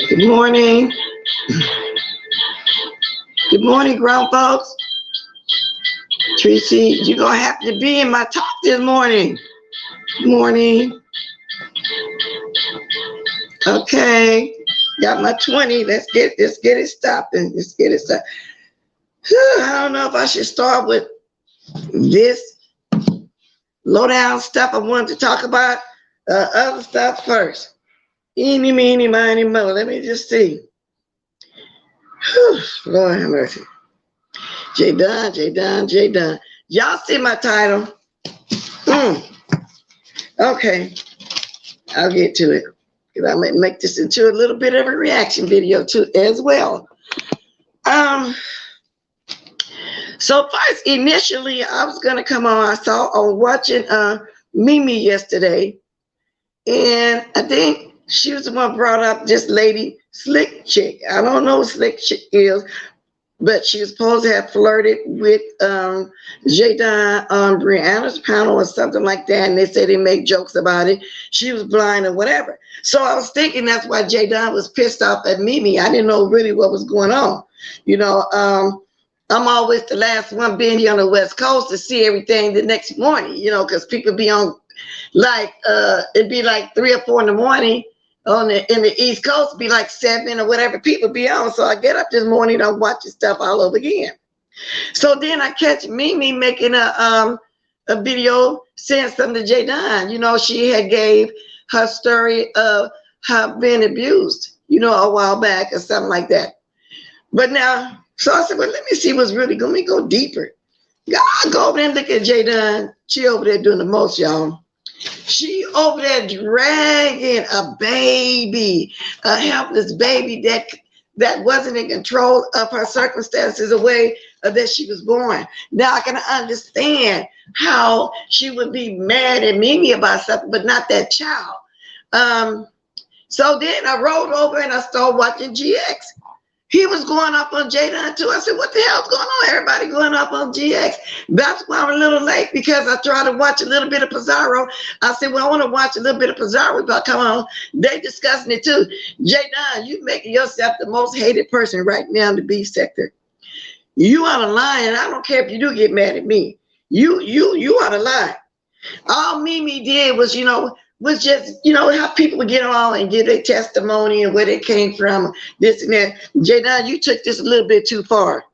Good morning. Good morning, grown folks. Tracy, you're going to have to be in my talk this morning. Good morning. Okay. Got my 20. Let's get it stopping. Let's get it stopped. I don't know if I should start with this low-down stuff I wanted to talk about, other stuff first. Eeny, meeny, miny, mo. Let me just see. Whew, Lord have mercy. Jayden. Y'all see my title? Okay. I'll get to it. Because I might make this into a little bit of a reaction video too as well. So first, initially, I was going to come on. I was watching Mimi yesterday. And I think she was the one brought up this lady, Slick Chick. I don't know who Slick Chick is, but she was supposed to have flirted with Jayden on Brianna's panel or something like that. And they said they make jokes about it. She was blind or whatever. So I was thinking that's why Jayden was pissed off at Mimi. I didn't know really what was going on. You know, I'm always the last one being here on the West Coast to see everything the next morning, you know, because people be on like, it'd be like 3 or 4 in the morning. In the East Coast, it'd be like 7 or whatever people be on. So I get up this morning, I'm watching stuff all over again. So then I catch Mimi making a video saying something to Jayden. You know, she had gave her story of her being abused, you know, a while back or something like that. But now, so I said, well, let me see what's really going to go deeper. God, go over there and look at Jayden. She over there doing the most, y'all. She over there dragging a baby, a helpless baby that wasn't in control of her circumstances the way that she was born. Now I can understand how she would be mad at Mimi about something, but not that child. So then I rolled over and I started watching GX. He was going up on Jayden too. I said, what the hell's going on? Everybody going up on GX. That's why I'm a little late, because I tried to watch a little bit of Pizarro. I said, well, I want to watch a little bit of Pizarro, but come on. They discussing it too. Jayden, you making yourself the most hated person right now in the beef sector. You out of line, and I don't care if you do get mad at me. You out of line. All Mimi did was, you know, was just, you know, how people would get on and give their testimony and where they came from, this and that. Jayden, you took this a little bit too far.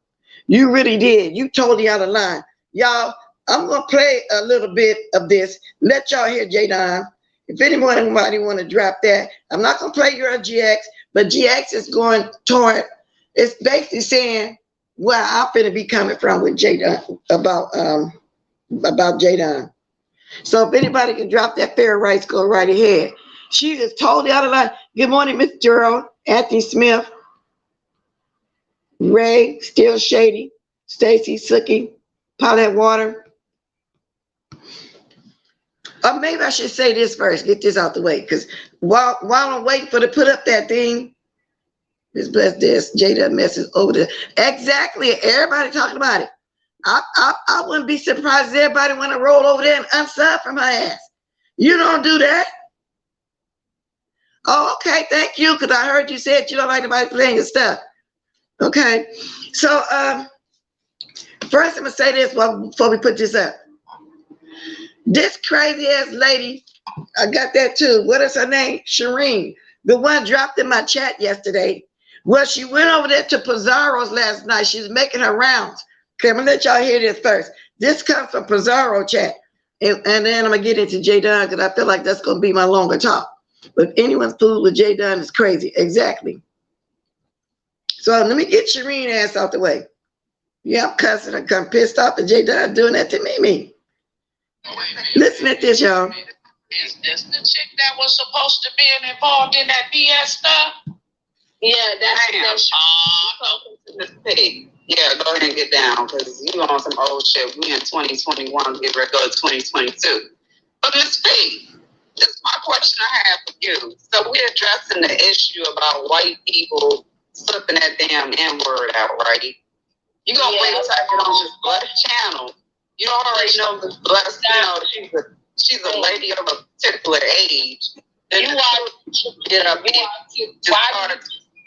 You really did. You totally out of line. Y'all, I'm going to play a little bit of this. Let y'all hear Jayden. If anybody want to drop that, I'm not going to play your GX, but GX is going toward, it's basically saying where I'm finna be coming from with Jayden about Jayden. So if anybody can drop that fair rights, go right ahead. She is totally out of line. Good morning, Miss Gerald, Anthony Smith, Ray, Still Shady, Stacy, Sookie, Paulette Water. Or maybe I should say this first, get this out the way, because while I'm waiting for to put up that thing, this Jayden message over there. Exactly, everybody talking about it. I wouldn't be surprised if everybody want to roll over there and unsub from her ass. You don't do that. Oh, okay, thank you, because I heard you said you don't like nobody playing your stuff. Okay, so first I'm gonna say this before we put this up. This crazy ass lady, I got that too. What is her name? Shireen, the one dropped in my chat yesterday. Well, she went over there to Pizarro's last night. She's making her rounds. Okay, I'm gonna let y'all hear this first. This comes from Pizarro chat, and then I'm gonna get into Jayden because I feel like that's gonna be my longer talk. But anyone's fool with Jayden is crazy. Exactly. So let me get Shireen ass out the way. Yeah, I'm cussing. I'm pissed off at Jayden doing that to Mimi. Listen at this, y'all. Is this the chick that was supposed to be involved in that BS stuff? Yeah, that's talking to Miss Pig. Yeah, go ahead and get down because you on some old shit. We in 2021, get ready to go to 2022. But Miss Pig, this is my question I have for you. So we're addressing the issue about white people slipping that damn N-word out, right? You gonna wait until I get on this Blood channel. You already know this Blood, you know, she's a lady of a particular age. Then you want to get up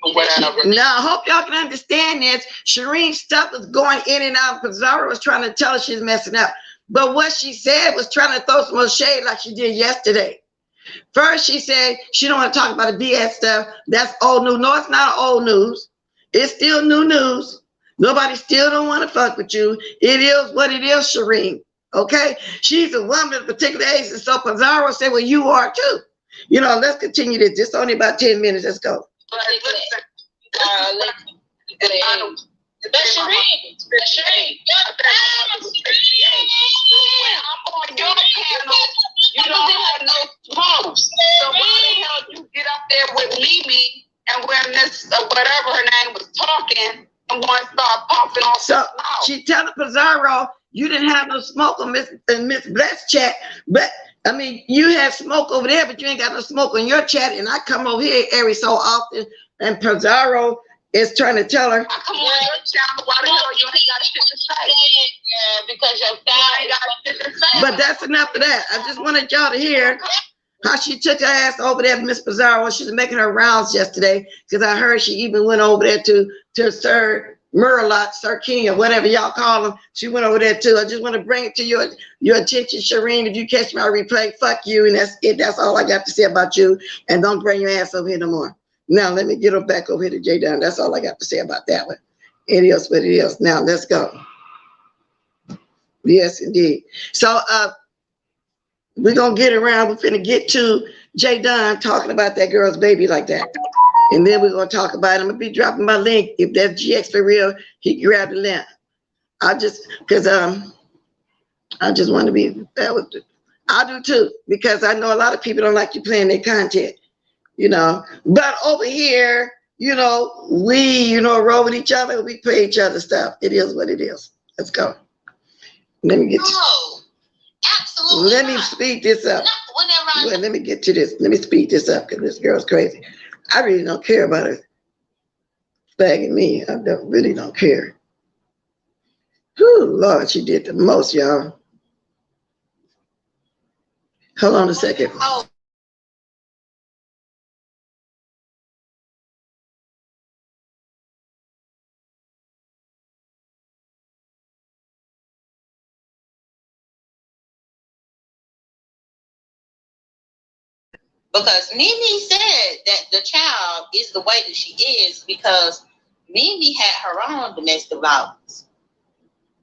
or whatever. Now, I hope y'all can understand this. Shireen's stuff was going in and out. Pizarro was trying to tell her she's messing up. But what she said was trying to throw some more shade like she did yesterday. First, she said she don't want to talk about the BS stuff. That's old news. No, it's not old news. It's still new news. Nobody still don't want to fuck with you. It is what it is, Shireen. Okay? She's a woman of a particular age. And so Pizarro said, well, you are too. You know, let's continue this. It's only about 10 minutes. Let's go. But Shireen, I'm on your channel. You don't have no smoke. So why the hell you get up there with Mimi and when Miss whatever her name was talking and want to start pumping off? So she telling Pizarro, you didn't have no smoke on Miss Bless chat, but I mean, you had smoke over there, but you ain't got no smoke on your chat. And I come over here every so often, and Pizarro is trying to tell her. I come on your channel. Why the hell you ain't got shit to say? Because your style ain't got shit to say. But that's enough of that. I just wanted y'all to hear how she took her ass over there to Miss Pizarro. She was making her rounds yesterday because I heard she even went over there to Sir Murloc, Sir King, or whatever y'all call him. She went over there too. I just want to bring it to your attention, Shireen. If you catch my replay, fuck you, and that's it. That's all I got to say about you. And don't bring your ass over here no more. Now let me get her back over here to Jayden. That's all I got to say about that one. It is what it is. Now let's go. Yes, indeed. So we're gonna get around. We're finna get to Jayden talking about that girl's baby like that. And then we're going to talk about it. I'm going to be dropping my link. If that's GX for real, he can grab the link. I just want to be, I do too, because I know a lot of people don't like you playing their content, you know. But over here, you know, we, roll with each other. We play each other's stuff. It is what it is. Let's go. Let me get absolutely. Let me speed this up. Well, let me get to this. Let me speed this up because this girl's crazy. I really don't care about her flagging me. I really don't care. Whew, Lord, she did the most, y'all. Hold on a second. Because Mimi said that the child is the way that she is because Mimi had her own domestic violence.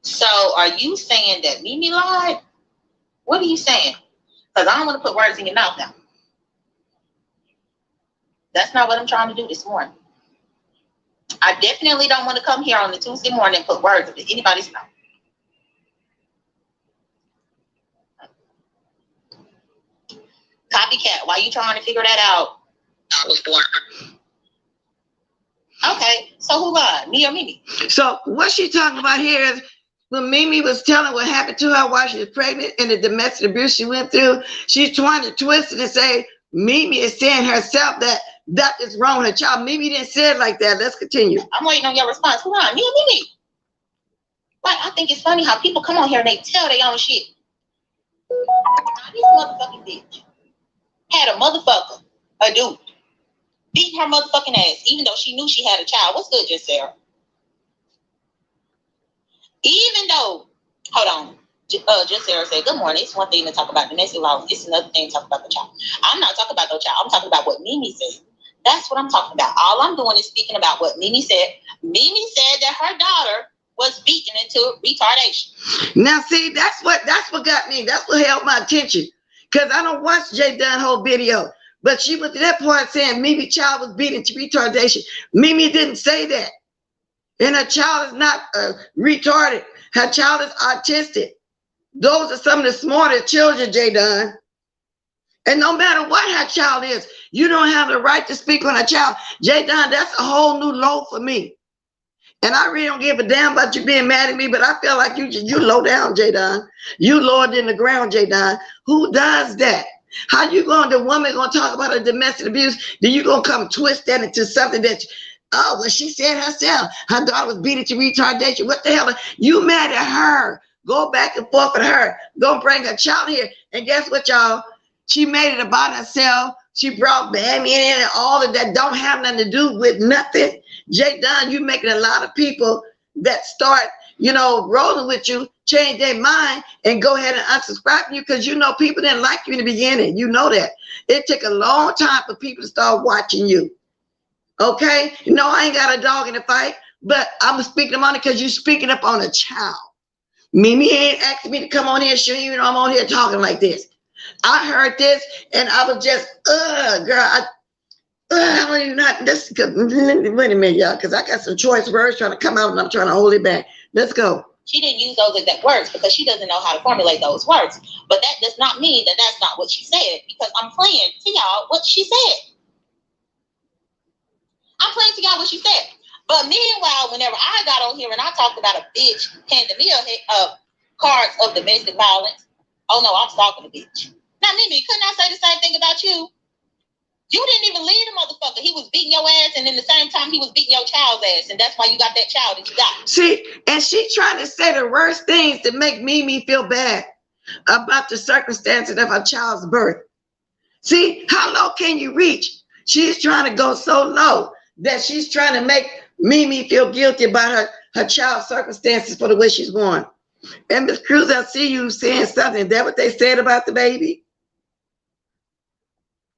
So are you saying that Mimi lied? What are you saying? Because I don't want to put words in your mouth now. That's not what I'm trying to do this morning. I definitely don't want to come here on the Tuesday morning and put words in anybody's mouth. Copycat, why are you trying to figure that out? I was born. Okay, so who lied, me or Mimi? So what she talking about here is when Mimi was telling what happened to her while she was pregnant and the domestic abuse she went through, she's trying to twist it and say Mimi is saying herself that is wrong with her child. Mimi didn't say it like that. Let's continue. I'm waiting on your response. Who lied, me or Mimi? Like, I think it's funny how people come on here and they tell their own shit. Now, this motherfucking bitch had a motherfucker, a dude, beating her motherfucking ass, even though she knew she had a child. What's good, just Sarah? Even though, hold on, just Sarah said, good morning. It's one thing to talk about domestic violence. It's another thing to talk about the child. I'm not talking about no child. I'm talking about what Mimi said. That's what I'm talking about. All I'm doing is speaking about what Mimi said. Mimi said that her daughter was beaten into retardation. Now, see, that's what got me. That's what held my attention. Because I don't watch Jayden whole video. But she was at that point saying Mimi child was beaten to retardation. Mimi didn't say that. And her child is not retarded. Her child is autistic. Those are some of the smartest children, Jayden. And no matter what her child is, you don't have the right to speak on a child. Jayden, that's a whole new low for me. And I really don't give a damn about you being mad at me, but I feel like you low down, Jayden. You lower than the ground, Jayden. Who does that? How you going, the woman gonna talk about a domestic abuse, then you gonna come twist that into something that, oh, well, she said herself, her daughter was beaten to retardation. What the hell? You mad at her. Go back and forth with her. Don't bring her child here. And guess what, y'all? She made it about herself. She brought Bammy in and all of that. Don't have nothing to do with nothing. Jayden, you making a lot of people that start, rolling with you, change their mind and go ahead and unsubscribe from you because people didn't like you in the beginning. You know that. It took a long time for people to start watching you. Okay? No, I ain't got a dog in the fight, but I'm speaking on it because you're speaking up on a child. Mimi ain't asking me to come on here and show you I'm on here talking like this. I heard this and I was just, girl, I don't even know. Wait a minute, y'all, because I got some choice words trying to come out and I'm trying to hold it back. Let's go. She didn't use those exact words because she doesn't know how to formulate those words. But that does not mean that that's not what she said because I'm playing to y'all what she said. I'm playing to y'all what she said. But meanwhile, whenever I got on here and I talked about a bitch handing me cards of domestic violence, oh no, I'm stalking a bitch. Now, Mimi, couldn't I say the same thing about you? You didn't even lead the motherfucker. He was beating your ass, and in the same time, he was beating your child's ass, and that's why you got that child that you got. See, and she trying to say the worst things to make Mimi feel bad about the circumstances of her child's birth. See, how low can you reach? She's trying to go so low that she's trying to make Mimi feel guilty about her child's circumstances for the way she's born. And Ms. Cruz, I see you saying something. Is that what they said about the baby?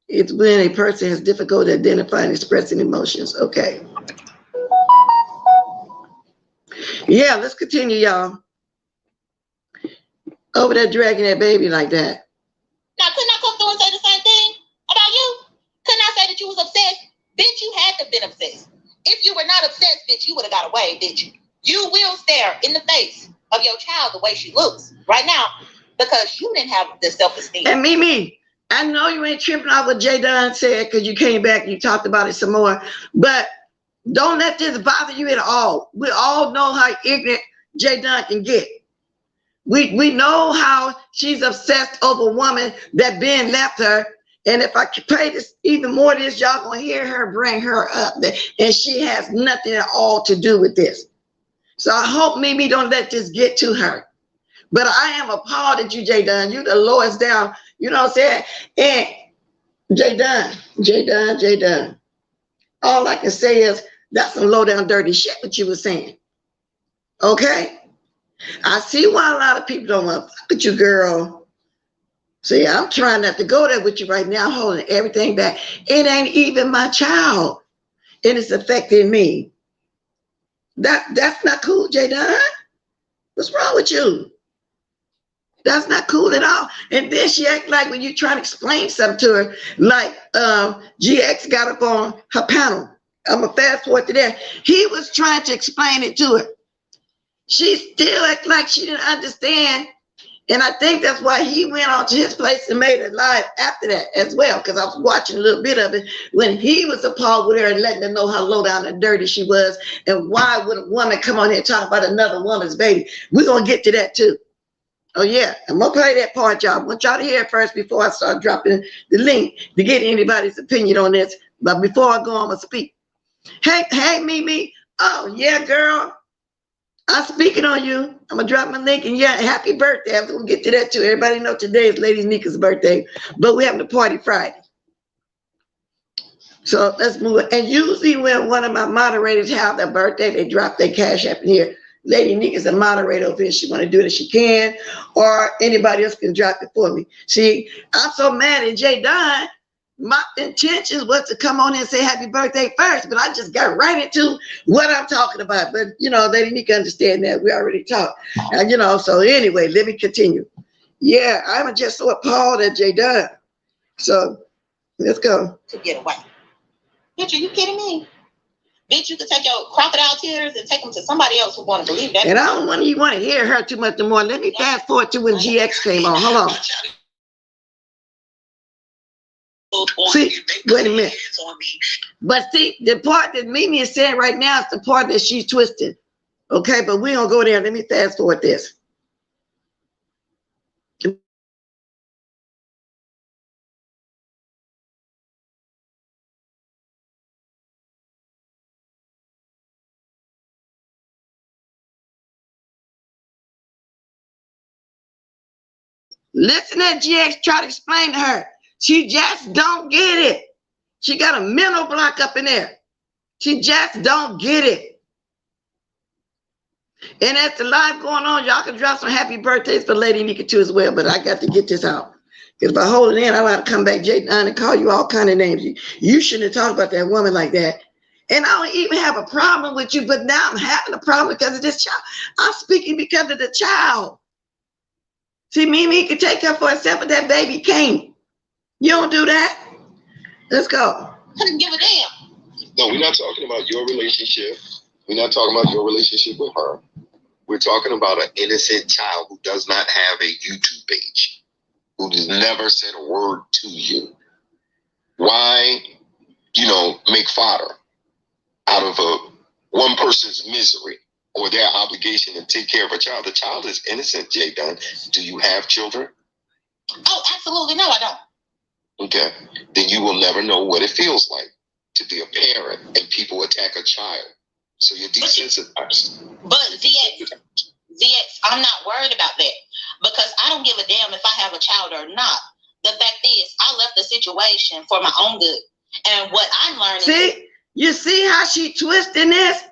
It's when a person has difficulty identifying and expressing emotions. Okay. Yeah, let's continue, y'all. Over there dragging that baby like that. Now, couldn't I come through and say the same thing about you? Couldn't I say that you was obsessed? Bitch, you had to have been obsessed. If you were not obsessed, bitch, you would have got away, bitch. You will stare in the face of your child the way she looks right now because you didn't have the self-esteem. And Mimi, I know you ain't tripping off what Jayden said because you came back and you talked about it some more, but don't let this bother you at all. We all know how ignorant Jayden can get. We know how she's obsessed over a woman that Ben left her. And if I could play this even more of this, y'all gonna hear her bring her up. And she has nothing at all to do with this. So I hope Mimi don't let this get to her. But I am appalled at you, Jayden. You the lowest down. You know what I'm saying? And Jayden. All I can say is that's some low down dirty shit what you were saying. Okay? I see why a lot of people don't want to fuck with you, girl. See, I'm trying not to go there with you right now, holding everything back. It ain't even my child. And it's affecting me. That's not cool, Jayden. What's wrong with you? That's not cool at all. And then she act like when you trying to explain something to her, like GX got up on her panel. I'm gonna fast forward to that. He was trying to explain it to her. She still act like she didn't understand. And I think that's why he went on to his place and made it live after that as well, because I was watching a little bit of it when he was appalled with her and letting her know how low down and dirty she was. And why would a woman come on here and talk about another woman's baby? We're going to get to that too. Oh, yeah. I'm going to play that part, y'all. I want y'all to hear it first before I start dropping the link to get anybody's opinion on this. But before I go, I'm going to speak. Hey, Mimi. Oh, yeah, girl. I'm speaking on you. I'm going to drop my link. And yeah, happy birthday. I'm going to get to that too. Everybody know today is Lady Nika's birthday. But we're having a party Friday. So let's move it. And usually when one of my moderators have their birthday, they drop their cash app in here. Lady Nika's a moderator over here. She want to do it if she can, or anybody else can drop it for me. See, I'm so mad at Jayden. My intentions was to come on and say happy birthday first, but I just got right into what I'm talking about. But, you know, Lady Nika understand that. We already talked. And, you know, so anyway, let me continue. Yeah, I'm just so appalled at Jayden. So let's go. To get away. Bitch, are you kidding me? Bitch, you could take your crocodile tears and take them to somebody else who want to believe that. And I don't want you want to hear her too much more. Let me fast forward to when GX came on. Hold on. See, wait a minute. But see, the part that Mimi is saying right now is the part that she's twisted. Okay, but we don't go there. Let me fast forward this. Listen to GX try to explain to her. She just don't get it. She got a mental block up in there. She just don't get it. And that's the live going on. Y'all can drop some happy birthdays for Lady Nika too as well, but I got to get this out. Because if I hold it in, I'll have to come back, Jayden, and call you all kind of names. You shouldn't have talked about that woman like that. And I don't even have a problem with you, but now I'm having a problem because of this child. I'm speaking because of the child. See, Mimi can take her for herself, but that baby can't. You don't do that. Let's go. I didn't give a damn. No, we're not talking about your relationship. We're not talking about your relationship with her. We're talking about an innocent child who does not have a YouTube page, who has never said a word to you. Why, make fodder out of one person's misery or their obligation to take care of a child? The child is innocent, Jayden. Do you have children? Oh, absolutely no, I don't. Okay. Then you will never know what it feels like to be a parent and people attack a child. So you're desensitized. But ZX, I'm not worried about that because I don't give a damn if I have a child or not. The fact is, I left the situation for my own good. And what I'm learning. See, you see how she twisting this?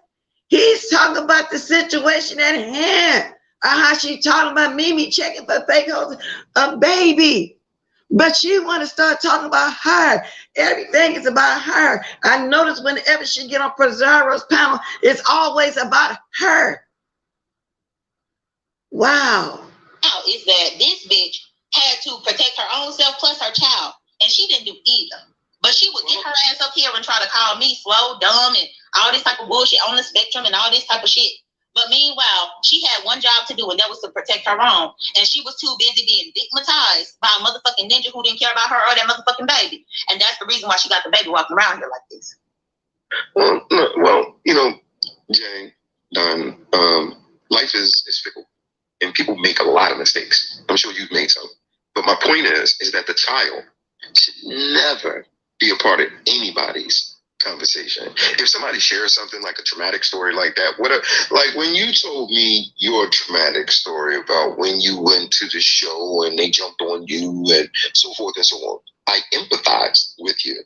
He's talking about the situation at hand. Or how she talking about Mimi checking for fake hoes, a baby. But she want to start talking about her. Everything is about her. I notice whenever she get on Pizarro's panel, it's always about her. Wow. Now is that this bitch had to protect her own self plus her child, and she didn't do either. But she would get her ass up here and try to call me slow, dumb, and all this type of bullshit on the spectrum and all this type of shit. But meanwhile, she had one job to do, and that was to protect her own. And she was too busy being digmatized by a motherfucking ninja who didn't care about her or that motherfucking baby. And that's the reason why she got the baby walking around here like this. Well, Jay, Dunn, life is fickle, and people make a lot of mistakes. I'm sure you've made some. But my point is that the child should never be a part of anybody's conversation. If somebody shares something like a traumatic story like that, like when you told me your traumatic story about when you went to the show and they jumped on you and so forth and so on, I empathized with you.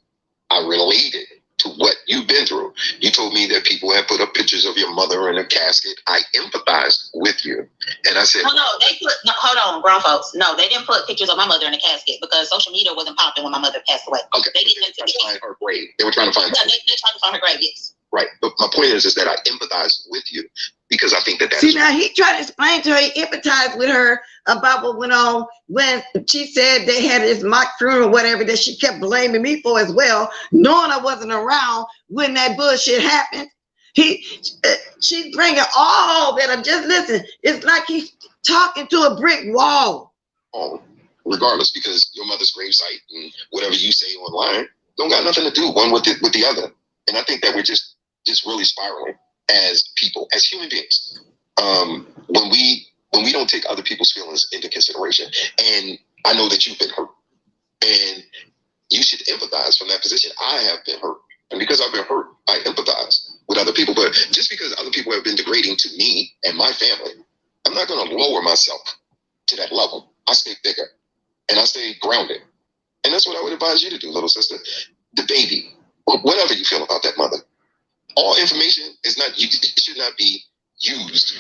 I related to what you've been through. You told me that people had put up pictures of your mother in a casket. I empathized with you. And I said, hold on, grown folks. No, they didn't put pictures of my mother in a casket because social media wasn't popping when my mother passed away. Okay. They didn't find her grave. They were trying to find her. They tried to find her grave, yes. Right. But my point is that I empathize with you because I think that's... See, now he tried to explain to her, he empathized with her about what went on when she said they had this mock funeral or whatever that she kept blaming me for as well, knowing I wasn't around when that bullshit happened. She's bringing all that. I'm just listening. It's like he's talking to a brick wall. Oh, regardless, because your mother's gravesite and whatever you say online don't got nothing to do one with the other. And I think that we're just really spiraling as people, as human beings. When we don't take other people's feelings into consideration. And I know that you've been hurt. And you should empathize from that position. I have been hurt. And because I've been hurt, I empathize with other people. But just because other people have been degrading to me and my family, I'm not going to lower myself to that level. I stay bigger and I stay grounded. And that's what I would advise you to do, little sister. The baby, or you feel about that mother. All information is not, it should not be used.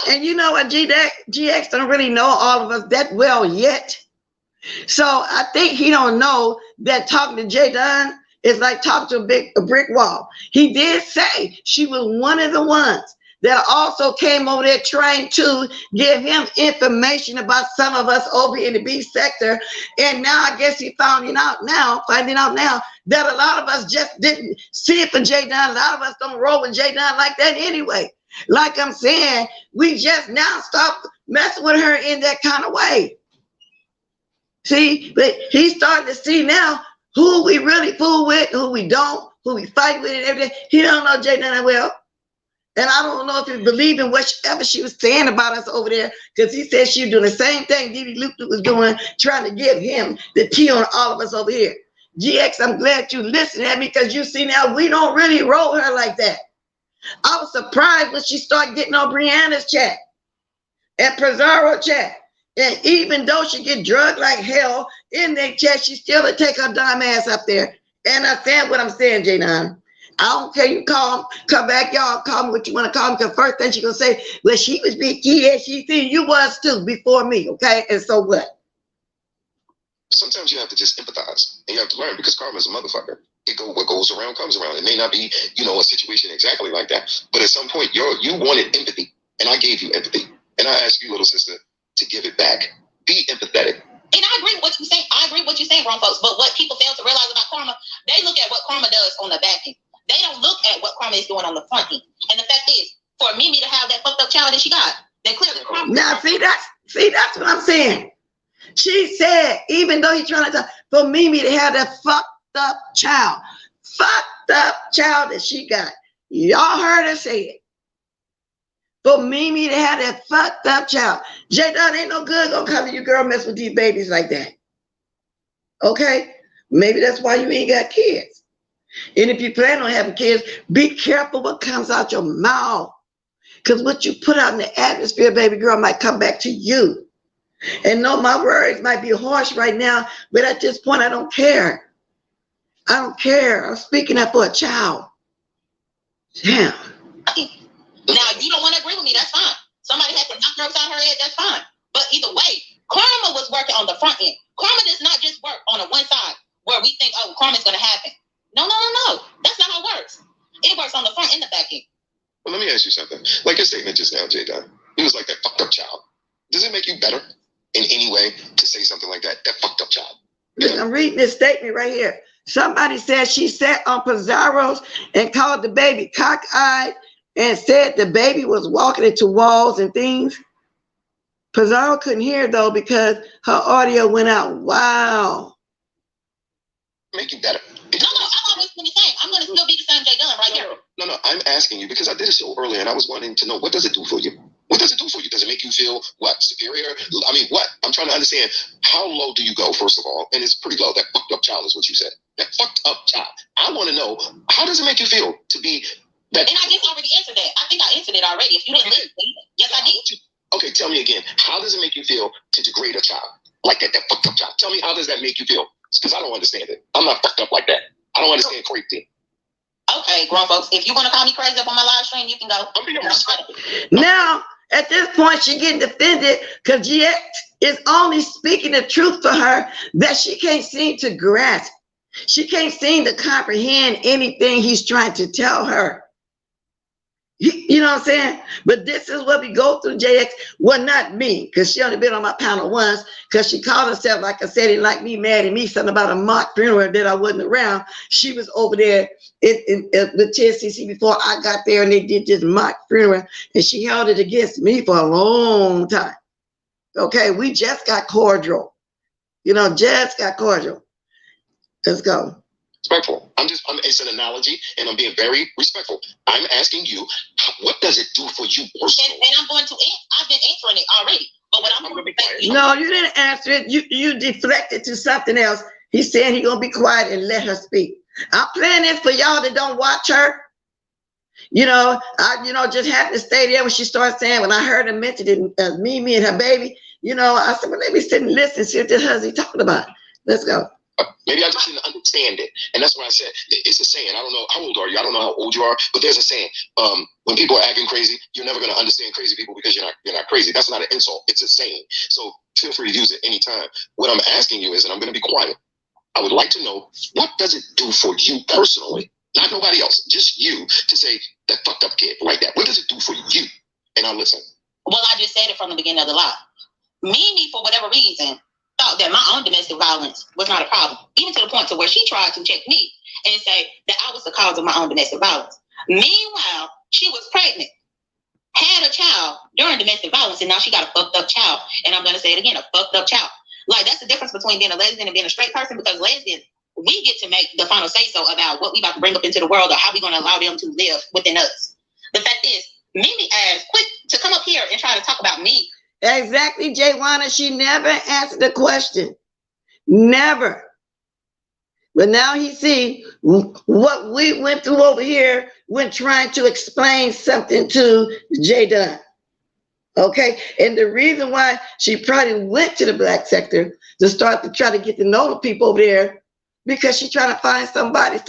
And you know what, GX don't really know all of us that well yet. So I think he don't know that talking to Jayden is like talking to a brick wall. He did say she was one of the ones that also came over there trying to give him information about some of us over in the B sector. And now I guess he finding out now that a lot of us just didn't see it for Jayden. A lot of us don't roll with Jayden like that anyway. Like I'm saying, we just now stop messing with her in that kind of way. See, but he's starting to see now who we really fool with, who we don't, who we fight with and everything. He don't know Jayden that well. And I don't know if he believed in whatever she was saying about us over there, because he said she was doing the same thing Didi Luke was doing, trying to give him the tea on all of us over here. GX, I'm glad you listened at me, because you see now we don't really roll her like that. I was surprised when she started getting on Brianna's chat and Pizarro chat. And even though she get drugged like hell in their chat, she still would take her dumb ass up there. And I stand what I'm saying, Jayden. I don't care, you call him, come back, y'all, call me what you want to call him, because first thing she gonna say, well, she was big, yeah, she see you was too before me, okay? And so what? Sometimes you have to just empathize, and you have to learn, because karma is a motherfucker. What goes around comes around. It may not be, a situation exactly like that, but at some point you wanted empathy, and I gave you empathy, and I asked you, little sister, to give it back. Be empathetic. And I agree with what you're saying. I agree with what you're saying, grown folks. But what people fail to realize about karma, they look at what karma does on the back end. They don't look at what karma is doing on the front end. And the fact is, for Mimi to have that fucked up child that she got, then clearly karma. Now, see, that's what I'm saying. She said, even though he's trying to talk, for Mimi to have that fucked up child that she got. Y'all heard her say it. For Mimi to have that fucked up child. Jayden ain't no good gonna come to you, girl, mess with these babies like that. Okay? Maybe that's why you ain't got kids. And if you plan on having kids, be careful what comes out your mouth. Because what you put out in the atmosphere, baby girl, might come back to you. And no, my words might be harsh right now, but at this point, I don't care. I don't care. I'm speaking up for a child. Damn. Now, you don't want to agree with me, that's fine. Somebody has to knock her upside her head, that's fine. But either way, karma was working on the front end. Karma does not just work on the one side where we think, oh, karma's going to happen. No. That's not how it works. It works on the front and the back end. Well, let me ask you something. Like your statement just now, Jayden, he was like that fucked up child. Does it make you better in any way to say something like that? That fucked up child. Yeah. I'm reading this statement right here. Somebody said she sat on Pizarro's and called the baby cockeyed and said the baby was walking into walls and things. Pizarro couldn't hear though because her audio went out. Wow. Make you better. No, I'm always going to be the same. I'm going to still be the same Jayden right here. No, I'm asking you because I did a show earlier and I was wanting to know, what does it do for you? What does it do for you? Does it make you feel, what, superior? I mean, what? I'm trying to understand, how low do you go, first of all? And it's pretty low. That fucked up child is what you said. That fucked up child. I want to know, how does it make you feel to be that? And I just already answered that. I think I answered it already. If you didn't listen, yes, I did. Okay, tell me again. How does it make you feel to degrade a child like that fucked up child? Tell me, how does that make you feel? Because I don't understand it. I'm not fucked up like that. I don't understand crazy. Okay, grown folks, if you want to call me crazy up on my live stream, you can go. I'm being respectful. Now, at this point, she getting defended because GX is only speaking the truth for her that she can't seem to grasp. She can't seem to comprehend anything he's trying to tell her. You know what I'm saying? But this is what we go through, JX. Well, not me, because she only been on my panel once, because she called herself, like I said, it like me, mad at me, something about a mock funeral that I wasn't around. She was over there with TSCC before I got there, and they did this mock funeral, and she held it against me for a long time. Okay, we just got cordial. Just got cordial. Let's go. Respectful. It's an analogy, and I'm being very respectful. I'm asking you, what does it do for you personally? And I'm going to, I've been answering it already. But what I'm going to say, no, you didn't answer it. You deflected to something else. He's saying he's going to be quiet and let her speak. I'm playing this for y'all that don't watch her. I just happened to stay there when she started saying, when I heard her mention it, Mimi and her baby, I said, well, let me sit and listen, see what the hell he talking about. Let's go. Maybe I just didn't understand it. And that's what I said. It's a saying. I don't know. How old are you? I don't know how old you are, but there's a saying. When people are acting crazy, you're never going to understand crazy people because you're not crazy. That's not an insult. It's a saying. So feel free to use it anytime. What I'm asking you is, and I'm going to be quiet, I would like to know, what does it do for you personally? Not nobody else, just you, to say that fucked up kid like that. What does it do for you? And I'll listen. Well, I just said it from the beginning of the live. Mimi, for whatever reason, thought that my own domestic violence was not a problem, even to the point to where she tried to check me and say that I was the cause of my own domestic violence. Meanwhile, she was pregnant, had a child during domestic violence, and now she got a fucked up child. And I'm going to say it again, a fucked up child. Like, that's the difference between being a lesbian and being a straight person, because lesbians, we get to make the final say-so about what we about to bring up into the world or how we going to allow them to live within us. The fact is, Mimi asked quick to come up here and try to talk about me. Exactly, Jaywana. She never answered the question. Never. But now he see what we went through over here when trying to explain something to Jayden. Okay, and the reason why she probably went to the black sector to start to try to get to know the people over there, because she's trying to find somebody,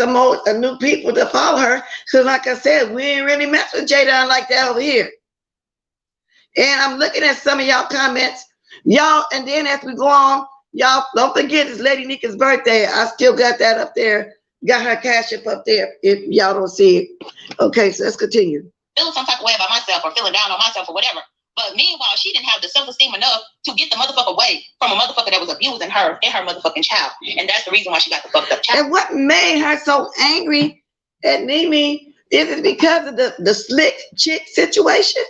new people to follow her. So like I said, we ain't really mess with Jayden like that over here. And I'm looking at some of y'all comments, y'all, and then as we go on, y'all don't forget it's Lady Nika's birthday. I still got that up there, got her cash up there if y'all don't see it. Okay, so let's continue. Feeling some type of way about myself or feeling down on myself or whatever. But meanwhile, she didn't have the self-esteem enough to get the motherfucker away from a motherfucker that was abusing her and her motherfucking child. And that's the reason why she got the fucked up child. And what made her so angry at Mimi, is it because of the slick chick situation?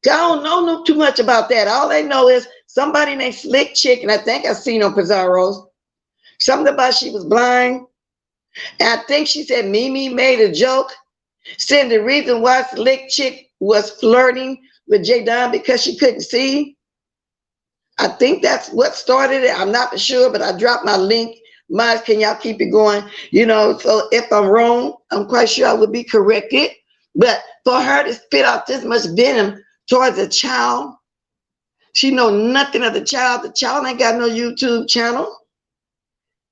I don't know too much about that. All I know is somebody named Slick Chick, and I think I've seen on Pizarro's, something about she was blind. And I think she said Mimi made a joke, saying the reason why Slick Chick was flirting with Jayden because she couldn't see. I think that's what started it. I'm not for sure, but I dropped my link. Can y'all keep it going? You know, so if I'm wrong, I'm quite sure I would be corrected. But for her to spit out this much venom towards a child, she know nothing of the child. The child ain't got no YouTube channel.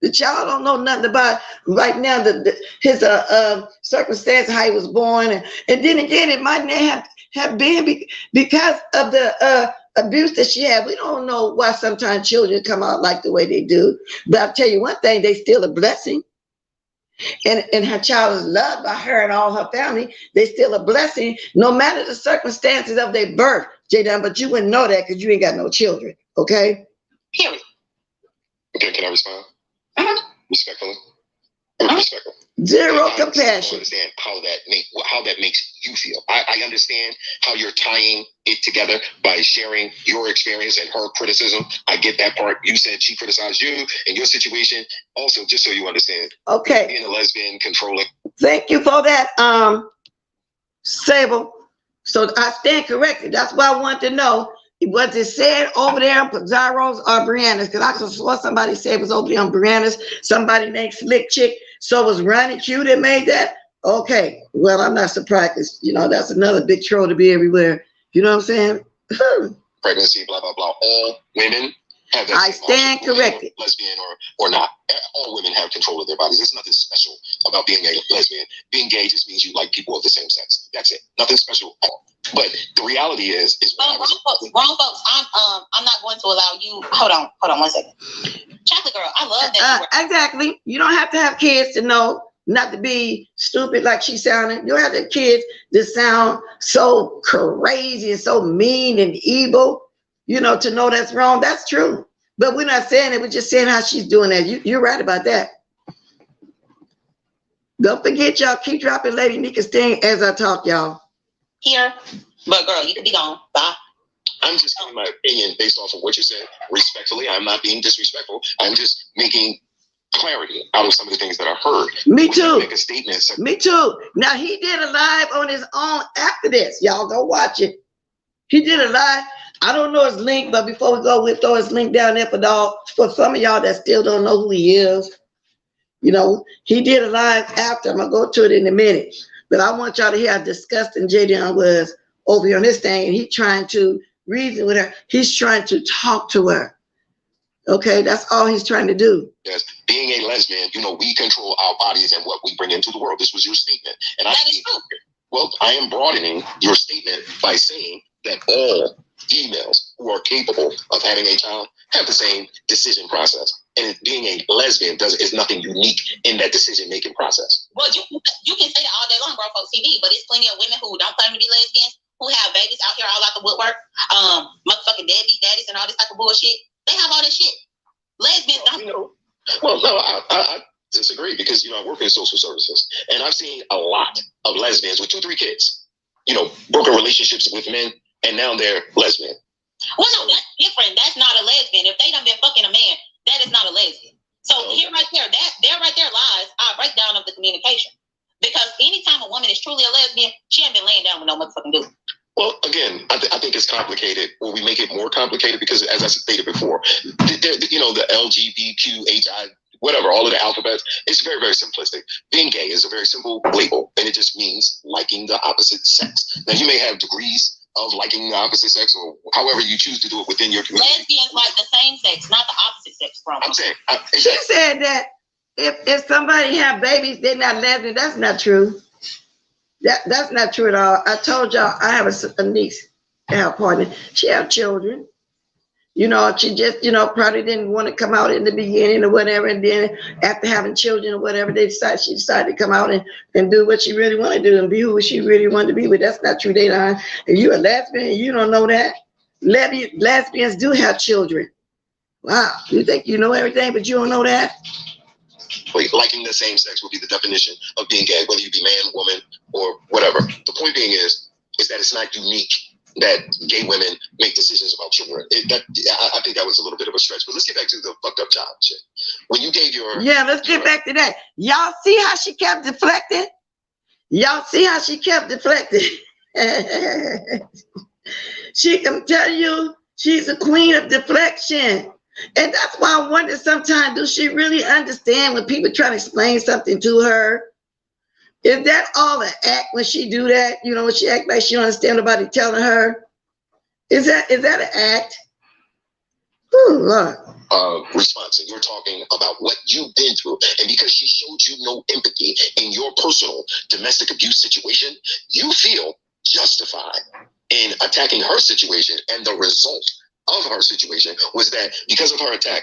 The child don't know nothing about right now his circumstance, how he was born, and then again, it might not have been because of the abuse that she had. We don't know why sometimes children come out like the way they do. But I'll tell you one thing: they still a blessing, and her child is loved by her and all her family. They still a blessing, no matter the circumstances of their birth, Jayden. But you wouldn't know that because you ain't got no children. Okay. Period. Okay, can I respond? Respectfully. Respectful. Zero I compassion. Understand how that makes you feel. I understand how you're tying it together by sharing your experience and her criticism. I get that part. You said she criticized you and your situation. Also, just so you understand. Okay. Being a lesbian, controlling. Thank you for that, Sable. So I stand corrected. That's why I want to know. Was it said over there on Pizarro's or Brianna's? Because I saw somebody say it was over there on Brianna's. Somebody named Slick Chick. So it was Ronnie Q that made that? Okay. Well, I'm not surprised because, you know, that's another big troll to be everywhere. You know what I'm saying? Pregnancy, blah, blah, blah. All women have that. I stand corrected. Lesbian or not. All women have control of their bodies. There's nothing special about being a lesbian. Being gay just means you like people of the same sex. That's it. Nothing special at all. But the reality is wrong folks. I'm not going to allow you. Hold on 1 second. Chocolate girl, I love that. Exactly. You don't have to have kids to know not to be stupid like she sounded. You don't have to have kids that sound so crazy and so mean and evil, you know, to know that's wrong. That's true. But we're not saying it. We're just saying how she's doing that. You're right about that. Don't forget, y'all, keep dropping Lady Nika's thing as I talk, y'all. Here, but girl, you could be gone. Bye. I'm just giving my opinion based off of what you said respectfully. I'm not being disrespectful. I'm just making clarity out of some of the things that I heard. Me too. Make a statement. Me too. Now he did a live on his own after this. Y'all go watch it. He did a live. I don't know his link, but before we go, we'll throw his link down there for some of y'all that still don't know who he is. You know, he did a live after. I'm gonna go to it in a minute. But I want y'all to hear how disgusting Jayden was over here on this thing, and he's trying to reason with her. He's trying to talk to her. Okay, that's all he's trying to do. Yes, being a lesbian, you know, we control our bodies and what we bring into the world. This was your statement. And that is true. Well, I am broadening your statement by saying that all females who are capable of having a child have the same decision process. And being a lesbian is nothing unique in that decision-making process. Well, you can say that all day long, bro, folks TV, but it's plenty of women who don't claim to be lesbians, who have babies out here all out the woodwork, motherfucking deadbeat daddies and all this type of bullshit. They have all this shit. Lesbians don't. You know, well, no, I disagree because, you know, I work in social services and I've seen a lot of lesbians with 2-3 kids, you know, broken relationships with men, and now they're lesbian. Well, no, that's different. That's not a lesbian. If they done been fucking a man, that is not a lesbian. So here right there, there right there lies our breakdown of the communication. Because anytime a woman is truly a lesbian, she ain't been laying down with no motherfucking dude. Well, again, I think it's complicated, or we make it more complicated because, as I stated before, you know, the LGBTQHI, whatever, all of the alphabets, it's very, very simplistic. Being gay is a very simple label, and it just means liking the opposite sex. Now, you may have degrees of liking the opposite sex, or however you choose to do it within your community. Lesbians like the same sex, not the opposite sex. From I'm saying, she said that if somebody have babies, they're not lesbian. That's not true. That's not true at all. I told y'all I have a niece, partner. She have children. You know, she just, you know, probably didn't want to come out in the beginning or whatever. And then after having children or whatever, she decided to come out and do what she really wanted to do and be who she really wanted to be. But that's not true, Jayden. If you're a lesbian, you don't know that. Lesbians do have children. Wow, you think you know everything, but you don't know that? Liking the same sex would be the definition of being gay, whether you be man, woman, or whatever. The point being is that it's not unique that gay women make decisions about children. I think that was a little bit of a stretch. But let's get back to the fucked up child shit. When you gave your... Yeah, let's get back to that. Y'all see how she kept deflecting? Y'all see how she kept deflecting? She can tell you she's a queen of deflection. And that's why I wonder sometimes, does she really understand when people try to explain something to her? Is that all an act when she do that? You know, when she act like she don't understand nobody telling her? Is that an act? Oh, Lord. Response, and you're talking about what you've been through, and because she showed you no empathy in your personal domestic abuse situation, you feel justified in attacking her situation, and the result of her situation was that because of her attack,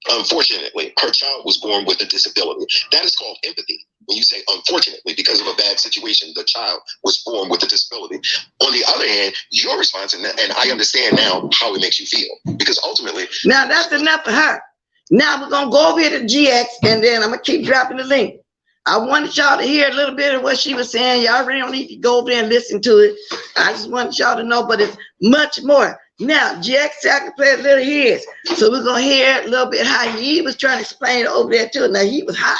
unfortunately, her child was born with a disability. That is called empathy. When you say, unfortunately, because of a bad situation, the child was born with a disability. On the other hand, your response, and I understand now how it makes you feel, because ultimately... Now, that's enough for her. Now, we're going to go over here to GX, and then I'm going to keep dropping the link. I wanted y'all to hear a little bit of what she was saying. Y'all really don't need to go over there and listen to it. I just wanted y'all to know, but it's much more. Now, GX I can play a little of his. So we're going to hear a little bit how he was trying to explain it over there, too. Now, he was hot.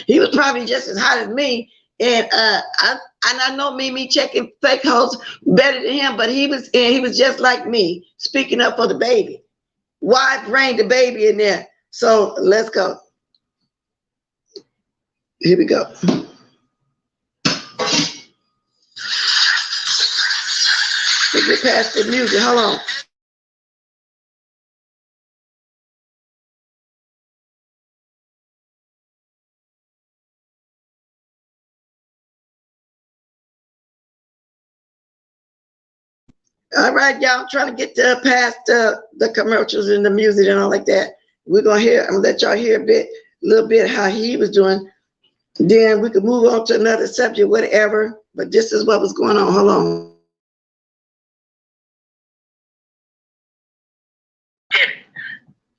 He was probably just as hot as me. And I know me checking fake hoes better than him, but he was just like me, speaking up for the baby. Why bring the baby in there? So let's go. Here we go. Let's get past the music. Hold on. All right, y'all. I'm trying to get past the commercials and the music and all like that. We're gonna hear. I'm gonna let y'all hear a little bit how he was doing. Then we could move on to another subject, whatever. But this is what was going on. Hold on.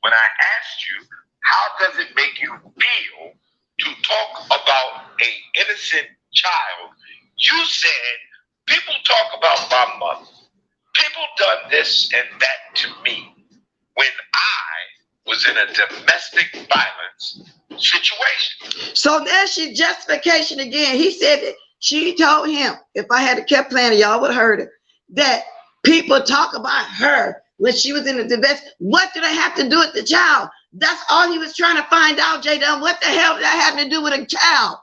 When I asked you, how does it make you feel to talk about an innocent child, you said, people talk about my mother. People done this and that to me when I was in a domestic violence situation. So there's your justification again. He said that she told him, if I had kept playing, y'all would have heard it, that people talk about her when she was in the domestic. What do they have to do with the child? That's all he was trying to find out, Jayden. What the hell did that have to do with a child?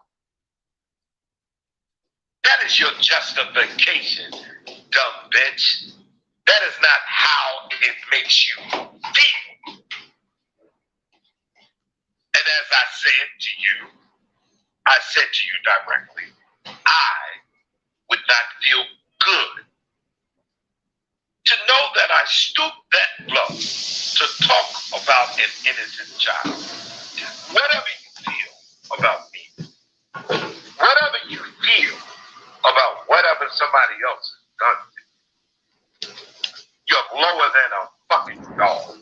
That is your justification, dumb bitch. That is not how it makes you feel. as I said to you directly, I would not feel good to know that I stooped that low to talk about an innocent child. Whatever you feel about me, whatever you feel about whatever somebody else has done, you're lower than a fucking dog.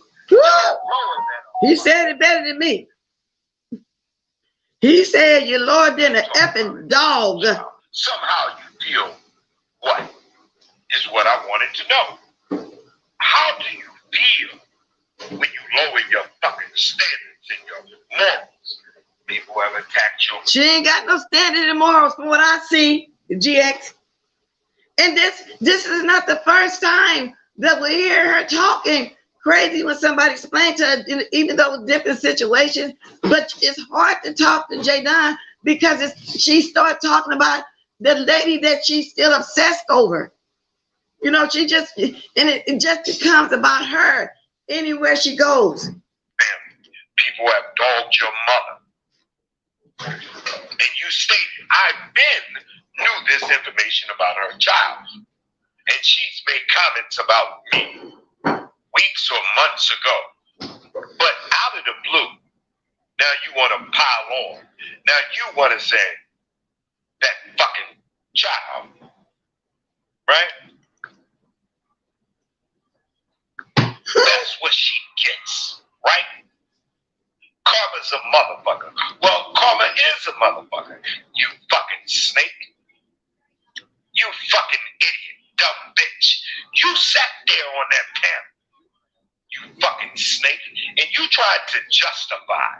He said it better than me. He said you're lower than an effing dog. Somehow you feel what is what I wanted to know. How do you feel when you lower your fucking standards and your morals? People have attacked you. She ain't got no standard and morals from what I see, GX. And this is not the first time that we hear her talking crazy when somebody explains to her, even though it's different situations. But it's hard to talk to Jayden because she started talking about the lady that she's still obsessed over. You know, she just, and it just becomes about her anywhere she goes. People have dogged your mother. And you stated, knew this information about her child. And she's made comments about me weeks or months ago. But out of the blue, now you want to pile on. Now you want to say that fucking child, right? That's what she gets, right? Karma's a motherfucker. Well, karma is a motherfucker. You fucking snake. You fucking idiot, dumb bitch. You sat there on that panel, you fucking snake, and you tried to justify